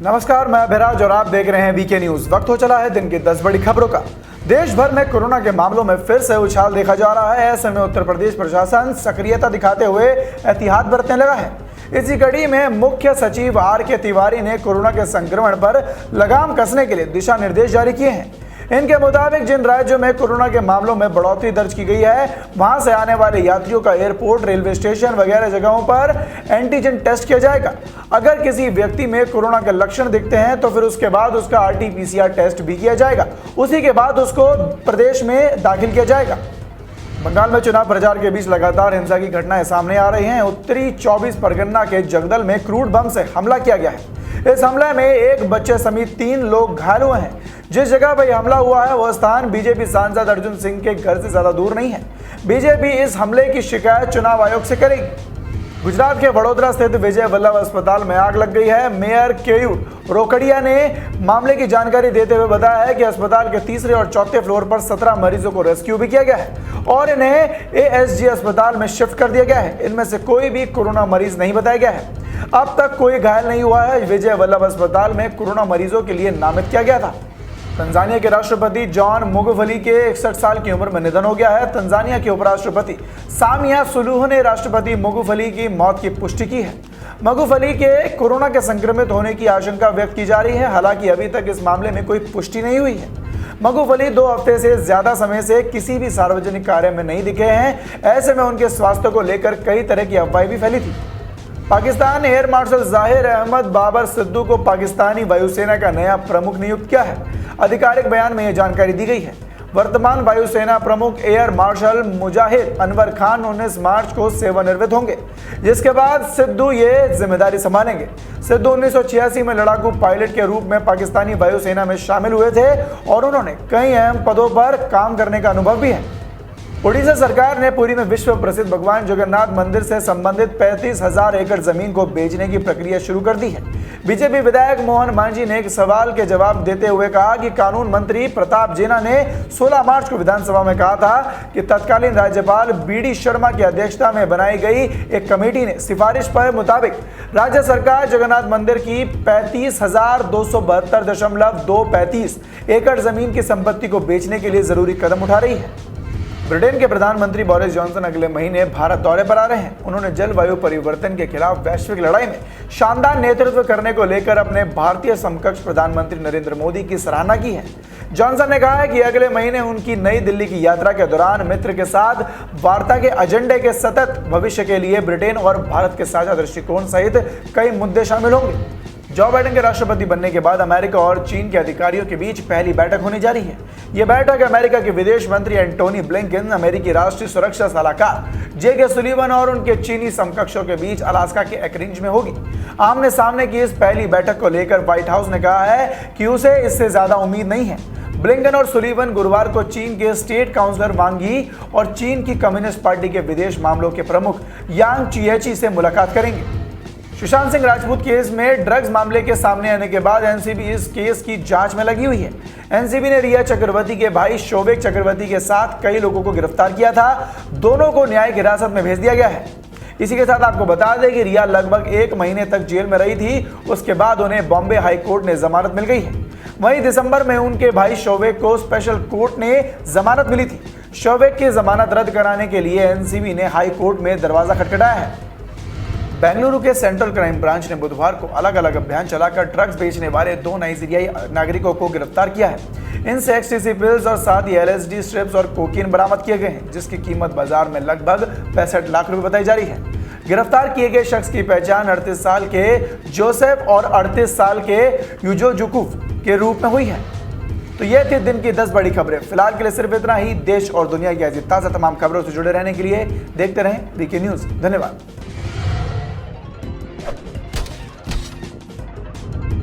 नमस्कार, मैं अभिराज और आप देख रहे हैं वीके न्यूज। वक्त हो चला है दिन की 10 बड़ी खबरों का। देश भर में कोरोना के मामलों में फिर से उछाल देखा जा रहा है। ऐसे में उत्तर प्रदेश प्रशासन सक्रियता दिखाते हुए एहतियात बरतने लगा है। इसी कड़ी में मुख्य सचिव आर.के. तिवारी ने कोरोना के संक्रमण पर लगाम कसने के लिए दिशा निर्देश जारी किए हैं। इनके मुताबिक जिन राज्यों में कोरोना के मामलों में बढ़ोतरी दर्ज की गई है, वहां से आने वाले यात्रियों का एयरपोर्ट, रेलवे स्टेशन वगैरह जगहों पर एंटीजन टेस्ट किया जाएगा। अगर किसी व्यक्ति में कोरोना के लक्षण दिखते हैं तो फिर उसके बाद उसका RT-PCR टेस्ट भी किया जाएगा। उसी के बाद उसको प्रदेश में दाखिल किया जाएगा। बंगाल में चुनाव प्रचार के बीच लगातार हिंसा की घटनाएं सामने आ रही हैं। उत्तरी 24 परगना के जगदल में क्रूड बम से हमला किया गया है। इस हमले में एक बच्चे समेत 3 लोग घायल हुए हैं। जिस जगह पर हमला हुआ है वह स्थान बीजेपी सांसद अर्जुन सिंह के घर से ज्यादा दूर नहीं है। बीजेपी इस हमले की शिकायत चुनाव आयोग से करेगी। गुजरात के वडोदरा स्थित विजय वल्लभ अस्पताल में आग लग गई है। मेयर केयूर रोकड़िया ने मामले की जानकारी देते हुए बताया है कि अस्पताल के तीसरे और चौथे फ्लोर पर 17 मरीजों को रेस्क्यू भी किया गया है और इन्हें ASG अस्पताल में शिफ्ट कर दिया गया है। इनमें से कोई भी कोरोना मरीज नहीं बताया गया है। अब तक कोई घायल नहीं हुआ है। विजय वल्लभ अस्पताल में कोरोना मरीजों के लिए नामित किया गया था। तंजानिया के राष्ट्रपति जॉन मगुफुली के 61 साल की उम्र में निधन हो गया है। तंजानिया के उपराष्ट्रपति सामिया सुलूह ने राष्ट्रपति मगुफुली की मौत की पुष्टि की है। मगुफुली के कोरोना के संक्रमित होने की आशंका व्यक्त की जा रही है। हालांकि अभी तक इस मामले में कोई पुष्टि नहीं हुई है। मगुफुली 2 हफ्ते से ज्यादा समय से किसी भी सार्वजनिक कार्य में नहीं दिखे हैं। ऐसे में उनके स्वास्थ्य को लेकर कई तरह की अफवाहें भी फैली थी। पाकिस्तान एयर मार्शल जाहिर अहमद बाबर सिद्दू को पाकिस्तानी वायुसेना का नया प्रमुख नियुक्त किया है। आधिकारिक बयान में यह जानकारी दी गई है। वर्तमान वायुसेना प्रमुख एयर मार्शल मुजाहिद अनवर खान 19 मार्च को सेवानिवृत्त होंगे, जिसके बाद सिद्धू ये जिम्मेदारी संभालेंगे। सिद्धू 1986 में लड़ाकू पायलट के रूप में पाकिस्तानी वायुसेना में शामिल हुए थे और उन्होंने कई अहम पदों पर काम करने का अनुभव भी है। उड़ीसा सरकार ने पुरी में विश्व प्रसिद्ध भगवान जगन्नाथ मंदिर से संबंधित 35,000 एकड़ जमीन को बेचने की प्रक्रिया शुरू कर दी है। बीजेपी विधायक मोहन मांझी ने एक सवाल के जवाब देते हुए कहा कि कानून मंत्री प्रताप जेना ने 16 मार्च को विधानसभा में कहा था कि तत्कालीन राज्यपाल BD शर्मा की अध्यक्षता में बनाई गई एक कमेटी ने सिफारिश पर मुताबिक राज्य सरकार जगन्नाथ मंदिर की 35,272.235 एकड़ जमीन की संपत्ति को बेचने के लिए जरूरी कदम उठा रही है। ब्रिटेन के प्रधानमंत्री बोरिस जॉनसन अगले महीने भारत दौरे पर आ रहे हैं। उन्होंने जलवायु परिवर्तन के खिलाफ वैश्विक लड़ाई में शानदार नेतृत्व करने को लेकर अपने भारतीय समकक्ष प्रधानमंत्री नरेंद्र मोदी की सराहना की है। जॉनसन ने कहा है कि अगले महीने उनकी नई दिल्ली की यात्रा के दौरान मित्र के साथ वार्ता के एजेंडे के सतत भविष्य के लिए ब्रिटेन और भारत के साझा दृष्टिकोण सहित कई मुद्दे शामिल होंगे। जो बाइडेन के राष्ट्रपति बनने के बाद अमेरिका और चीन के अधिकारियों के बीच पहली बैठक होने जा रही है। यह बैठक अमेरिका के विदेश मंत्री एंटोनी ब्लिंकन, अमेरिकी राष्ट्रीय सुरक्षा सलाहकार J.K. सुलिवन और उनके चीनी समकक्षों के बीच अलास्का के एंकरिज में होगी। आमने सामने की इस पहली बैठक को लेकर व्हाइट हाउस ने कहा है कि उसे इससे ज्यादा उम्मीद नहीं है। ब्लिंकन और सुलिवन गुरुवार को चीन के स्टेट काउंसलर वांग यी और चीन की कम्युनिस्ट पार्टी के विदेश मामलों के प्रमुख यांग चिएची से मुलाकात करेंगे। सुशांत सिंह राजपूत केस में ड्रग्स मामले के सामने आने के बाद एनसीबी इस केस की जांच में लगी हुई है। एनसीबी ने रिया चक्रवर्ती के भाई शोवेक चक्रवर्ती के साथ कई लोगों को गिरफ्तार किया था। दोनों को न्यायिक हिरासत में भेज दिया गया है। इसी के साथ आपको बता दें कि रिया लगभग 1 महीने तक जेल में रही थी। उसके बाद उन्हें बॉम्बे हाई कोर्ट ने जमानत मिल गई है। वहीं दिसंबर में उनके भाई शोवेक को स्पेशल कोर्ट ने जमानत मिली थी। शोवेक की जमानत रद्द कराने के लिए एनसीबी ने हाई कोर्ट में दरवाजा खटखटाया है। बेंगलुरु के सेंट्रल क्राइम ब्रांच ने बुधवार को अलग अलग अभियान चलाकर ड्रग्स बेचने वाले 2 नाइजीरियाई नागरिकों को गिरफ्तार किया है। इनसे एक्सटेसी पिल्स और साथ ही LSD स्ट्रिप्स और कोकीन बरामद किए गए हैं, जिसकी कीमत बाजार में लगभग 65 लाख रुपए बताई जा रही है। गिरफ्तार किए गए शख्स की पहचान 38 साल के जोसेफ और 38 साल के यूजो जुकूफ के रूप में हुई है। तो ये थी दिन की 10 बड़ी खबरें। फिलहाल के लिए सिर्फ इतना ही। देश और दुनिया की ऐसी ताज़ा तमाम खबरों से जुड़े रहने के लिए देखते रहें वीके न्यूज। धन्यवाद।